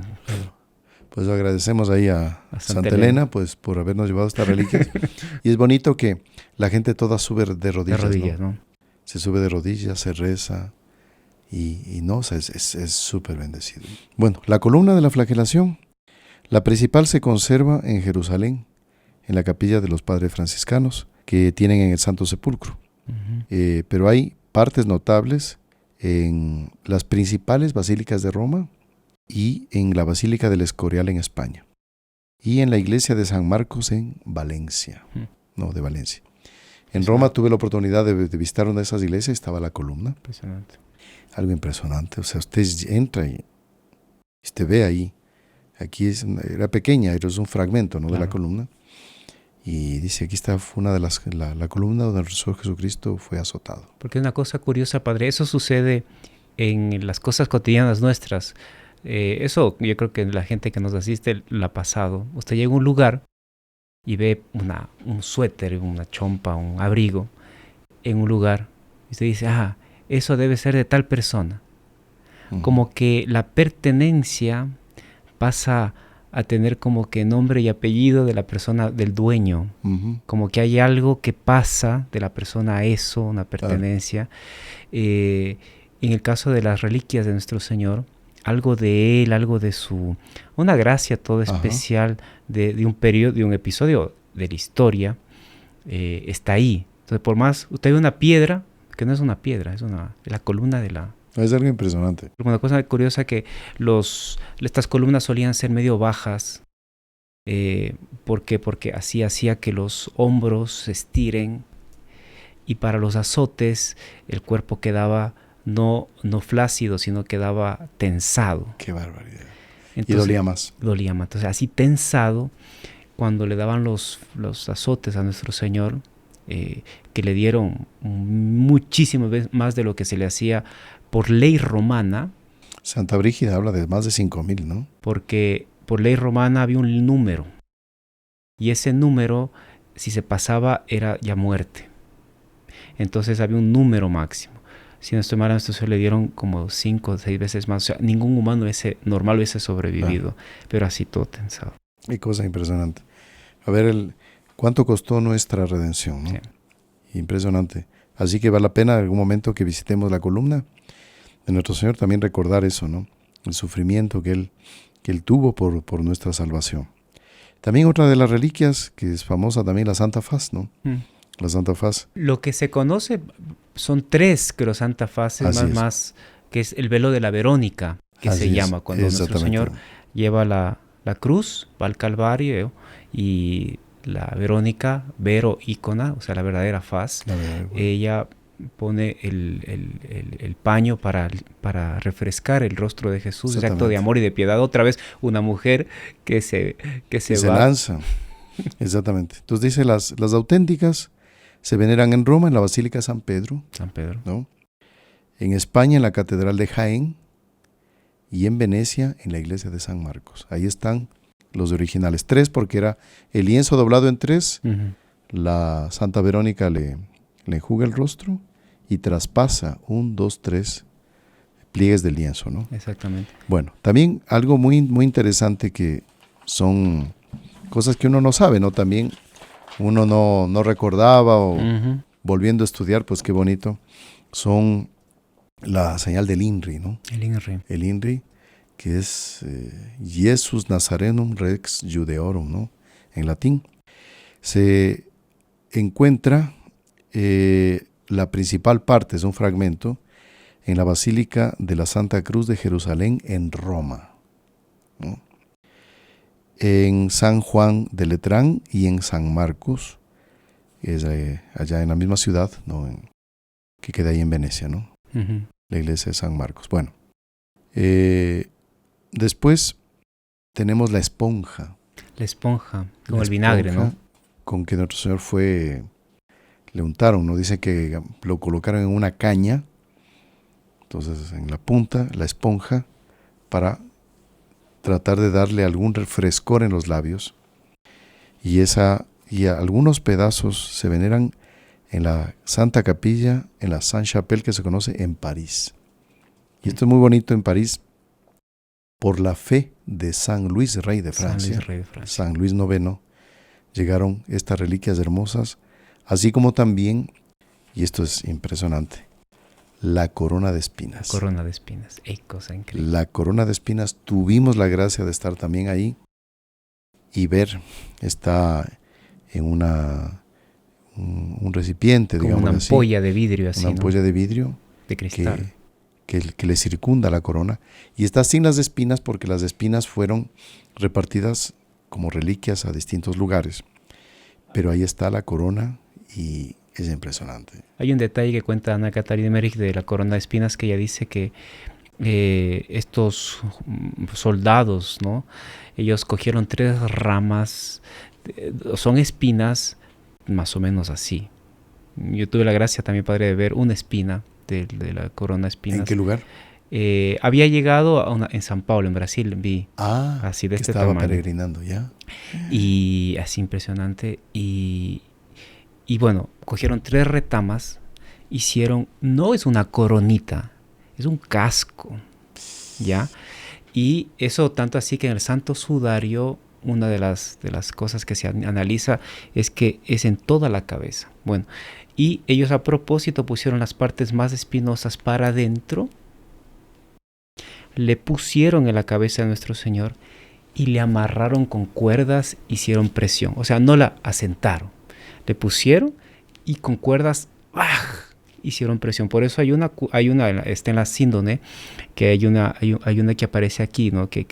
Pues agradecemos ahí a Santa Santa Elena pues por habernos llevado estas reliquias. Y es bonito que la gente toda sube de rodillas, De rodillas, ¿no? Se sube de rodillas, se reza y no, o sea, es súper bendecido. Bueno, la columna de la flagelación, la principal se conserva en Jerusalén, en la capilla de los padres franciscanos que tienen en el Santo Sepulcro. Ujú. Pero hay partes notables en las principales basílicas de Roma y en la Basílica del Escorial en España y en la iglesia de San Marcos en Valencia, no, de Valencia. En Roma tuve la oportunidad de visitar una de esas iglesias, estaba la columna. Impresionante. Algo impresionante, o sea, usted entra y usted ve ahí, aquí era pequeña, pero es un fragmento, ¿no? Claro. De la columna. Y dice, aquí está una de la columna donde el Señor Jesucristo fue azotado. Porque es una cosa curiosa, padre, eso sucede en las cosas cotidianas nuestras. Eso yo creo que la gente que nos asiste lo ha pasado. Usted llega a un lugar y ve un suéter, una chompa, un abrigo en un lugar y usted dice, eso debe ser de tal persona. Como que la pertenencia pasa a tener como que nombre y apellido de la persona, del dueño. Como que hay algo que pasa de la persona a eso, una pertenencia. En el caso de las reliquias de nuestro Señor, algo de él, algo de una gracia toda especial de un periodo, de un episodio de la historia, está ahí. Entonces, por más, usted ve una piedra, que no es una piedra, es la columna de la... Es algo impresionante. Una cosa curiosa que estas columnas solían ser medio bajas. ¿Por qué? Porque así hacía que los hombros se estiren y para los azotes el cuerpo quedaba no flácido, sino quedaba tensado. Qué barbaridad. Entonces, y dolía más. Dolía más. Entonces, así tensado, cuando le daban los azotes a nuestro Señor, que le dieron muchísimo más de lo que se le hacía por ley romana. Santa Brígida habla de más de 5,000, ¿no? Porque por ley romana había un número. Y ese número, si se pasaba, era ya muerte. Entonces había un número máximo. Si no estoy mal, a nuestro Señor le dieron como 5 o 6 veces más. O sea, ningún humano normal hubiese sobrevivido. Pero así todo tensado. Qué cosa impresionante. A ver, ¿cuánto costó nuestra redención, ¿no? Sí. Impresionante. Así que vale la pena en algún momento que visitemos la columna de nuestro Señor también recordar eso, ¿no? El sufrimiento que Él tuvo por nuestra salvación. También otra de las reliquias que es famosa también, la Santa Faz, ¿no? La Santa Faz. Lo que se conoce son 3, creo, Santa Faces, más que es el velo de la Verónica, que Así se llama cuando nuestro Señor lleva la cruz, va al Calvario y la Verónica, Vero ícona, o sea, la verdadera faz, ella pone el paño para refrescar el rostro de Jesús, ese acto de amor y de piedad. Otra vez una mujer que se lanza. Exactamente. Entonces dice, las auténticas se veneran en Roma, en la Basílica de San Pedro. ¿No? En España, en la Catedral de Jaén. Y en Venecia, en la iglesia de San Marcos. Ahí están los originales. 3, porque era el lienzo doblado en 3. Uh-huh. La Santa Verónica le enjuga el rostro y traspasa 1, 2, 3 pliegues del lienzo, ¿no? Exactamente. Bueno, también algo muy, muy interesante, que son cosas que uno no sabe, ¿no? También uno no recordaba, o uh-huh. volviendo a estudiar, pues qué bonito, son la señal del INRI, ¿no? El INRI, que es Jesus Nazarenum Rex Judeorum, ¿no? En latín. Se encuentra la principal parte, es un fragmento, en la Basílica de la Santa Cruz de Jerusalén en Roma, ¿no? En San Juan de Letrán y en San Marcos, que es allá en la misma ciudad, ¿no? Que queda ahí en Venecia, ¿no? Uh-huh. La iglesia de San Marcos. Bueno, después tenemos la esponja. La esponja, como el vinagre, ¿no? Con que nuestro Señor le untaron, ¿no? Dice que lo colocaron en una caña, entonces en la punta, la esponja, para tratar de darle algún frescor en los labios. Y algunos pedazos se veneran en la Santa Capilla, en la Sainte-Chapelle, que se conoce en París. Y esto es muy bonito en París, por la fe de San Luis, rey de Francia, San Luis IX, llegaron estas reliquias hermosas, así como también, y esto es impresionante, la corona de espinas. La corona de espinas, cosa increíble. La corona de espinas, tuvimos la gracia de estar también ahí y ver, está en un recipiente, como digamos una ampolla así, de vidrio, así, una ampolla de vidrio, de cristal, que le circunda la corona, y está sin las espinas, porque las espinas fueron repartidas como reliquias a distintos lugares, pero ahí está la corona y es impresionante. Hay un detalle que cuenta Ana Catarina Emmerich de la corona de espinas, que ella dice que estos soldados, ¿no? Ellos cogieron 3 ramas, son espinas más o menos así. Yo tuve la gracia también, padre, de ver una espina de la corona de espinas. ¿En qué lugar? Había llegado en San Paulo, en Brasil, vi así de este estaba tamaño. Peregrinando ya. Y así impresionante. Y bueno, cogieron 3 retamas, hicieron, no es una coronita, es un casco, ¿ya? Y eso tanto así que en el Santo Sudario, una de las cosas que se analiza es que es en toda la cabeza. Bueno, y ellos a propósito pusieron las partes más espinosas para adentro, le pusieron en la cabeza de nuestro Señor y le amarraron con cuerdas, hicieron presión. O sea, no la asentaron, le pusieron y con cuerdas hicieron presión. Por eso hay una está en la síndone, que hay una que aparece aquí, ¿no? que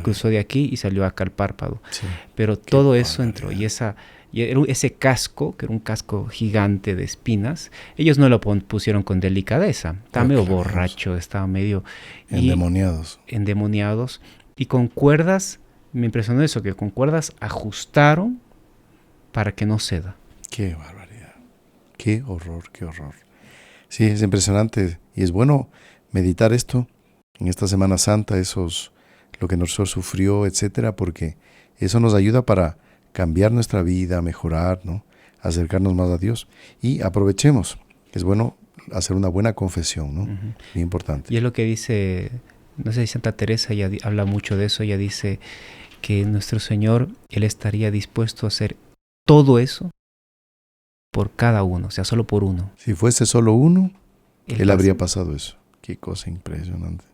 cruzó de aquí y salió acá al párpado. Sí. Pero todo eso entró, y ese casco, que era un casco gigante de espinas, ellos no lo pusieron con delicadeza. Estaba medio borracho, estaba medio endemoniados. Y con cuerdas, me impresionó eso, que con cuerdas ajustaron para que no ceda. Qué barbaridad, qué horror, qué horror. Sí, es impresionante, y es bueno meditar esto en esta Semana Santa, lo que nuestro Señor sufrió, etcétera, porque eso nos ayuda para cambiar nuestra vida, mejorar, ¿no? Acercarnos más a Dios. Y aprovechemos, es bueno hacer una buena confesión, ¿no? Uh-huh. Muy importante. Y es lo que dice, no sé si Santa Teresa, ella habla mucho de eso, ella dice que nuestro Señor, Él estaría dispuesto a hacer todo eso por cada uno, o sea, solo por uno. Si fuese solo uno, Él habría pasado eso. Qué cosa impresionante.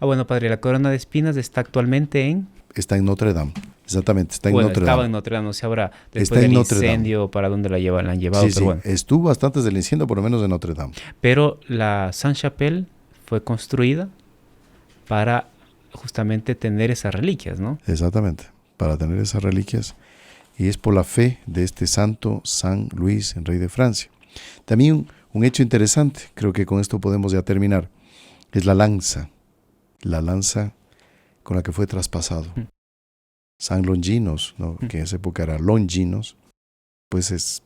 Bueno, padre, la corona de espinas está actualmente Está en Notre Dame, exactamente, está en Notre Dame. Estaba en Notre Dame, no sé ahora, después del incendio, para dónde la han llevado. Sí, pero bueno. Estuvo hasta antes del incendio, por lo menos en Notre Dame. Pero la Sainte-Chapelle fue construida para justamente tener esas reliquias, ¿no? Exactamente, para tener esas reliquias. Y es por la fe de este santo San Luis, rey de Francia. También Un hecho interesante, creo que con esto podemos ya terminar, es la lanza con la que fue traspasado. San Longinos, ¿no? Que en esa época era Longinos, pues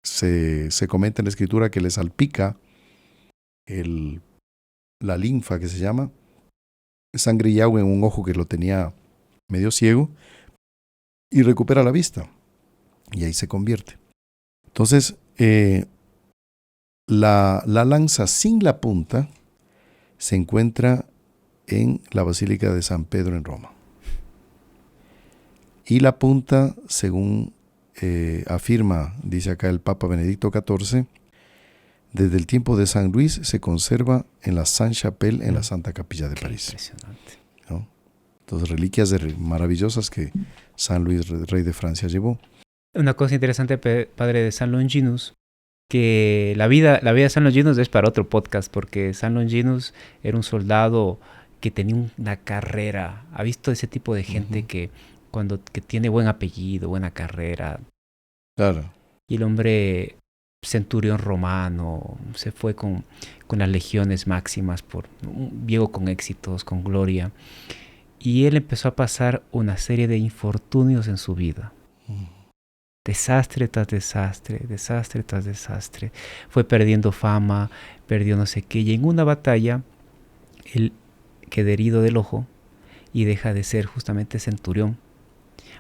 se comenta en la escritura que le salpica la linfa, que se llama, sangre y agua en un ojo que lo tenía medio ciego, y recupera la vista, y ahí se convierte. Entonces, la lanza sin la punta se encuentra en la Basílica de San Pedro en Roma. Y la punta, según afirma, dice acá el Papa Benedicto XIV, desde el tiempo de San Luis se conserva en la Sainte-Chapelle, en la Santa Capilla de París. Impresionante. ¿No? Entonces, reliquias maravillosas que San Luis, rey de Francia, llevó. Una cosa interesante, padre, de San Longinus, que la vida de San Longinus es para otro podcast, porque San Longinus era un soldado que tenía una carrera. ¿Ha visto ese tipo de gente que tiene buen apellido, buena carrera? Claro. Y el hombre, centurión romano, se fue con las legiones máximas, llegó con éxitos, con gloria. Y él empezó a pasar una serie de infortunios en su vida. Desastre tras desastre, desastre tras desastre. Fue perdiendo fama, perdió no sé qué. Y en una batalla, él queda herido del ojo y deja de ser justamente centurión,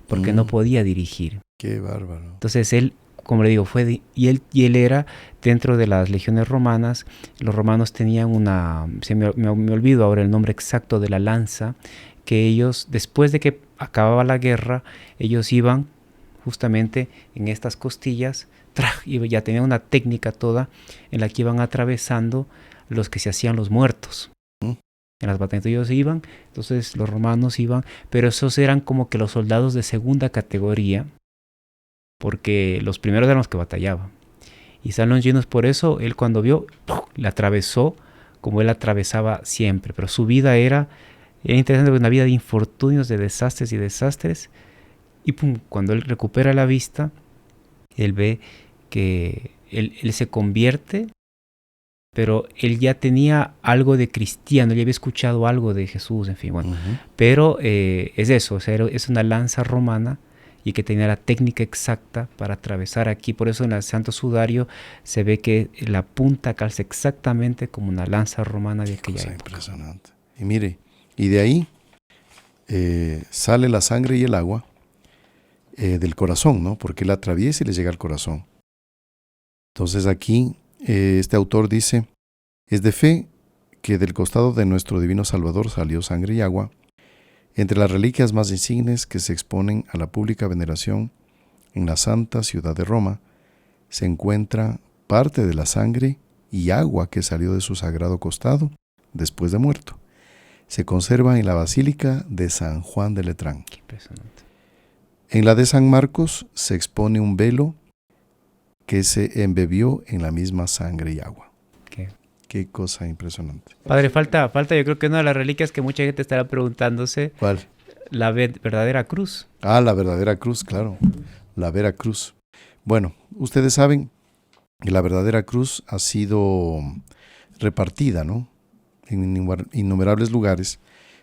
porque no podía dirigir. Qué bárbaro. Entonces él, como le digo, y él era dentro de las legiones romanas. Los romanos tenían me olvido ahora el nombre exacto de la lanza, que ellos, después de que acababa la guerra, ellos iban justamente en estas costillas, y ya tenían una técnica toda en la que iban atravesando los que se hacían los muertos. En las batallas ellos iban, entonces los romanos iban, pero esos eran como que los soldados de segunda categoría, porque los primeros eran los que batallaban. Y San Longinus, por eso, él cuando vio, le atravesó como él atravesaba siempre, pero su vida era interesante, una vida de infortunios, de desastres y desastres. Y cuando él recupera la vista, él ve que él se convierte, pero él ya tenía algo de cristiano, él ya había escuchado algo de Jesús, en fin, bueno. Pero es eso, o sea, es una lanza romana y que tenía la técnica exacta para atravesar aquí. Por eso en el Santo Sudario se ve que la punta calza exactamente como una lanza romana de aquella época. Impresionante. Y mire, y de ahí sale la sangre y el agua del corazón, ¿no? Porque él atraviesa y le llega al corazón. Entonces aquí este autor dice, es de fe que del costado de nuestro divino Salvador salió sangre y agua. Entre las reliquias más insignes que se exponen a la pública veneración en la santa ciudad de Roma, se encuentra parte de la sangre y agua que salió de su sagrado costado después de muerto. Se conserva en la Basílica de San Juan de Letrán. Qué impresionante. En la de San Marcos se expone un velo que se embebió en la misma sangre y agua. Qué cosa impresionante. Padre, falta yo creo que una de las reliquias que mucha gente estará preguntándose. ¿Cuál? La verdadera cruz. Ah, la verdadera cruz, claro. La vera cruz. Bueno, ustedes saben que la verdadera cruz ha sido repartida, ¿no? En innumerables lugares,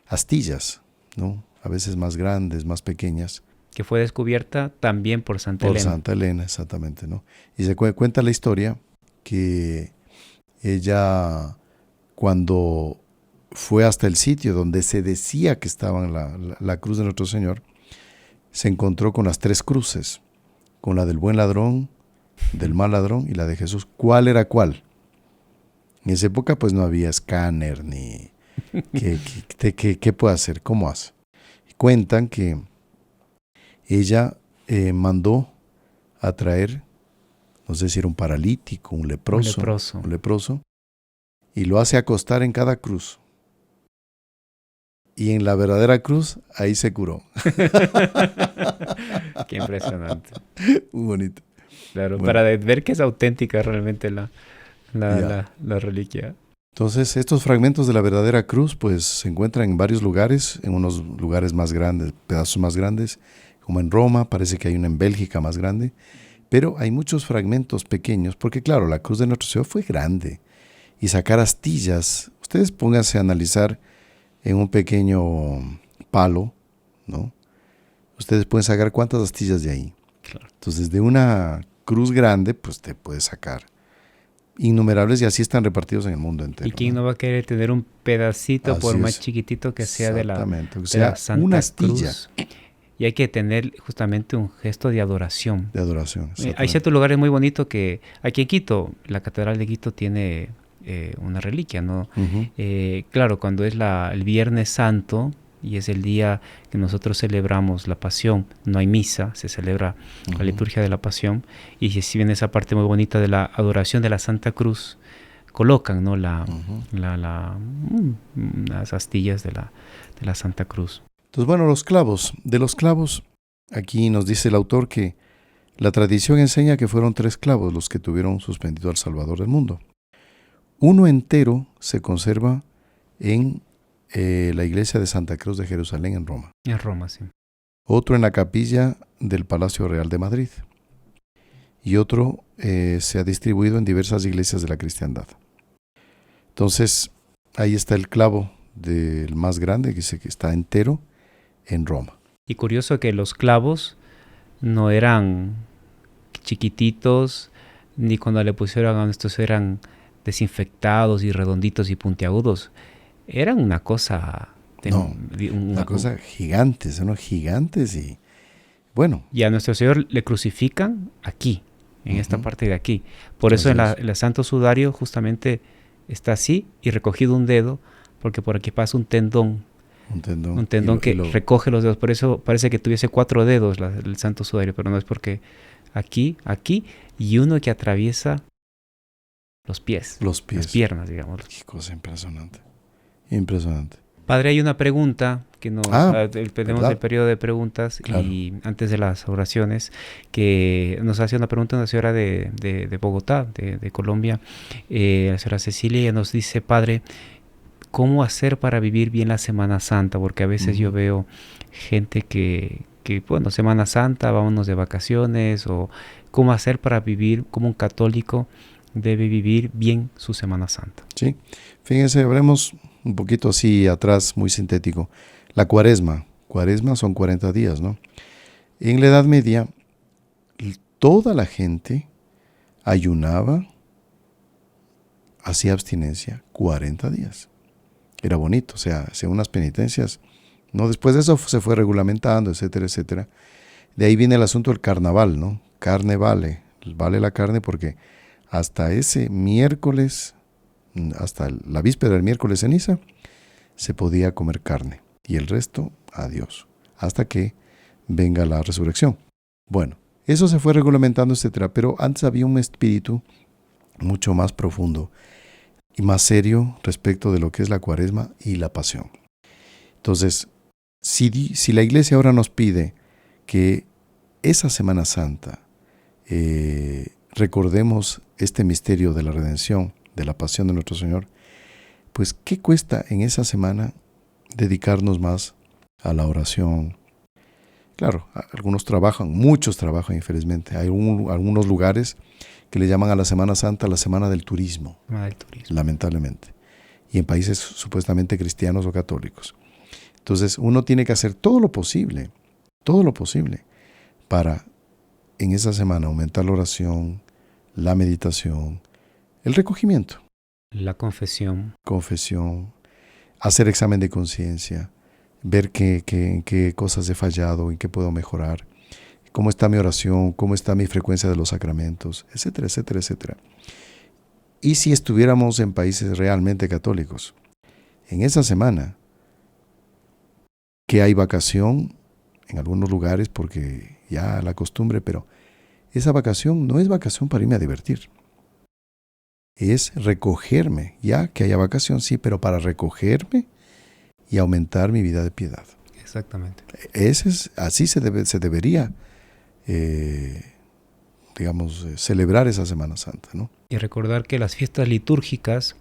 astillas, ¿no? A veces más grandes, más pequeñas. Que fue descubierta también por Santa Elena. Por Santa Elena, exactamente, ¿no? Y se cuenta la historia que ella, cuando fue hasta el sitio donde se decía que estaba la cruz de nuestro Señor, se encontró con las tres cruces, con la del buen ladrón, del mal ladrón y la de Jesús. ¿Cuál era cuál? En esa época pues no había escáner ni ¿qué puede hacer? ¿Cómo hace? Y cuentan que ella mandó a traer, no sé si era un paralítico, un leproso, y lo hace acostar en cada cruz. Y en la verdadera cruz, ahí se curó. Qué impresionante. Muy bonito. Claro, bueno, para ver que es auténtica realmente la reliquia. Entonces, estos fragmentos de la verdadera cruz, pues, se encuentran en varios lugares, en unos lugares más grandes, pedazos más grandes, como en Roma, parece que hay una en Bélgica más grande, Pero hay muchos fragmentos pequeños, porque claro, la cruz de nuestro Señor fue grande. Y sacar astillas, ustedes pónganse a analizar en un pequeño palo, ¿no? Ustedes pueden sacar cuántas astillas de ahí. Claro. Entonces, de una cruz grande, pues te puedes sacar innumerables y así están repartidos en el mundo entero. ¿Y quién no va a querer tener un pedacito, Así por más es. chiquitito que sea de la Exactamente. O sea, Santa una astilla Cruz? Y hay que tener justamente un gesto de adoración. de adoración. Hay Exactamente. ciertos lugares muy bonitos que aquí en Quito, la Catedral de Quito tiene una reliquia, ¿no? Ujú. Claro, cuando es el Viernes Santo y es el día que nosotros celebramos la Pasión, no hay misa, se celebra la liturgia de la Pasión, y si viene esa parte muy bonita de la adoración de la Santa Cruz, colocan, ¿no? las astillas de la Santa Cruz. Entonces, bueno, los clavos. De los clavos, aquí nos dice el autor que la tradición enseña que fueron 3 clavos los que tuvieron suspendido al Salvador del mundo. Uno entero se conserva en la iglesia de Santa Cruz de Jerusalén en Roma. En Roma, sí. Otro en la capilla del Palacio Real de Madrid. Y otro se ha distribuido en diversas iglesias de la cristiandad. Entonces, ahí está el clavo del más grande, que dice que está entero en Roma. Y curioso que los clavos no eran chiquititos, ni cuando le pusieron a estos eran desinfectados y redonditos y puntiagudos. Eran una cosa... Una cosa gigantes, son gigantes y bueno. Y a nuestro Señor le crucifican aquí, en esta parte de aquí. Por eso en el Santo Sudario justamente está así y recogido un dedo, porque por aquí pasa un tendón. Un tendón que recoge los dedos. Por eso parece que tuviese 4 dedos el Santo Sudario, pero no es porque aquí, y uno que atraviesa los pies. Las piernas, digamos. Qué cosa impresionante. Impresionante. Padre, hay una pregunta que tenemos el periodo de preguntas, claro. Y antes de las oraciones, que nos hace una pregunta una señora de Bogotá, de Colombia, la señora Cecilia, ella nos dice: Padre, ¿cómo hacer para vivir bien la Semana Santa? Porque a veces yo veo gente que, bueno, Semana Santa, vámonos de vacaciones, o cómo hacer para vivir como un católico debe vivir bien su Semana Santa. Sí, fíjense, hablemos un poquito así atrás, muy sintético. La cuaresma son 40 días, ¿no? En la Edad Media, toda la gente ayunaba, hacía abstinencia 40 días. Era bonito, o sea, hacía unas penitencias. No, después de eso se fue reglamentando, etcétera, etcétera. De ahí viene el asunto del carnaval, ¿no? Carne vale la carne porque hasta ese miércoles, hasta la víspera del miércoles ceniza, se podía comer carne. Y el resto, adiós. Hasta que venga la resurrección. Bueno, eso se fue reglamentando, etcétera. Pero antes había un espíritu mucho más profundo y más serio respecto de lo que es la cuaresma y la pasión. Entonces, si la iglesia ahora nos pide que esa Semana Santa recordemos este misterio de la redención, de la pasión de nuestro Señor, pues ¿qué cuesta en esa semana dedicarnos más a la oración? Claro, algunos trabajan, muchos trabajan infelizmente. Hay algunos lugares que le llaman a la Semana Santa la Semana del Turismo, lamentablemente, y en países supuestamente cristianos o católicos. Entonces uno tiene que hacer todo lo posible para en esa semana aumentar la oración, la meditación, el recogimiento. La confesión, hacer examen de conciencia, ver en qué cosas he fallado, en qué puedo mejorar, cómo está mi oración, cómo está mi frecuencia de los sacramentos, etcétera, etcétera, etcétera. Y si estuviéramos en países realmente católicos, en esa semana, que hay vacación en algunos lugares porque ya la costumbre, pero esa vacación no es vacación para irme a divertir. Es recogerme, ya que haya vacación, sí, pero para recogerme y aumentar mi vida de piedad. Exactamente. Así se debería, celebrar esa Semana Santa, ¿no? Y recordar que las fiestas litúrgicas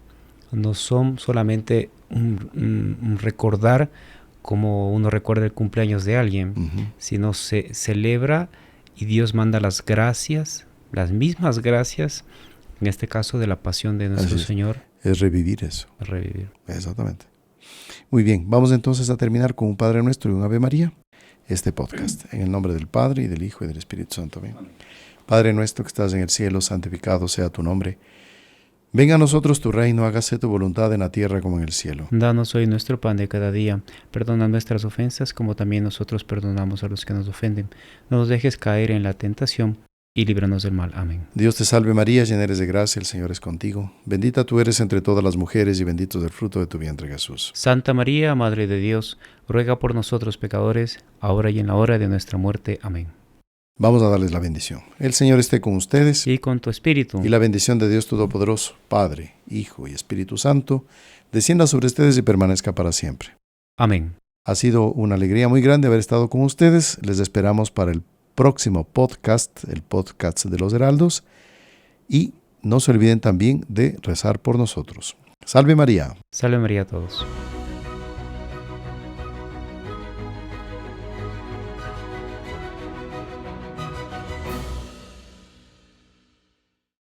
no son solamente un recordar como uno recuerda el cumpleaños de alguien, sino se celebra y Dios manda las gracias, las mismas gracias, en este caso de la pasión de nuestro Señor. Es revivir eso. Revivir. Exactamente. Muy bien, vamos entonces a terminar con un Padre Nuestro y un Ave María, este podcast. En el nombre del Padre, y del Hijo, y del Espíritu Santo. Amén. Padre nuestro que estás en el cielo, santificado sea tu nombre. Venga a nosotros tu reino, hágase tu voluntad en la tierra como en el cielo. Danos hoy nuestro pan de cada día. Perdona nuestras ofensas como también nosotros perdonamos a los que nos ofenden. No nos dejes caer en la tentación y líbranos del mal. Amén. Dios te salve María, llena eres de gracia, el Señor es contigo. Bendita tú eres entre todas las mujeres y bendito es el fruto de tu vientre, Jesús. Santa María, Madre de Dios, ruega por nosotros pecadores, ahora y en la hora de nuestra muerte. Amén. Vamos a darles la bendición. El Señor esté con ustedes. Y con tu espíritu. Y la bendición de Dios Todopoderoso, Padre, Hijo y Espíritu Santo, descienda sobre ustedes y permanezca para siempre. Amén. Ha sido una alegría muy grande haber estado con ustedes. Les esperamos para el próximo podcast, el podcast de los Heraldos. Y no se olviden también de rezar por nosotros. Salve María. Salve María a todos.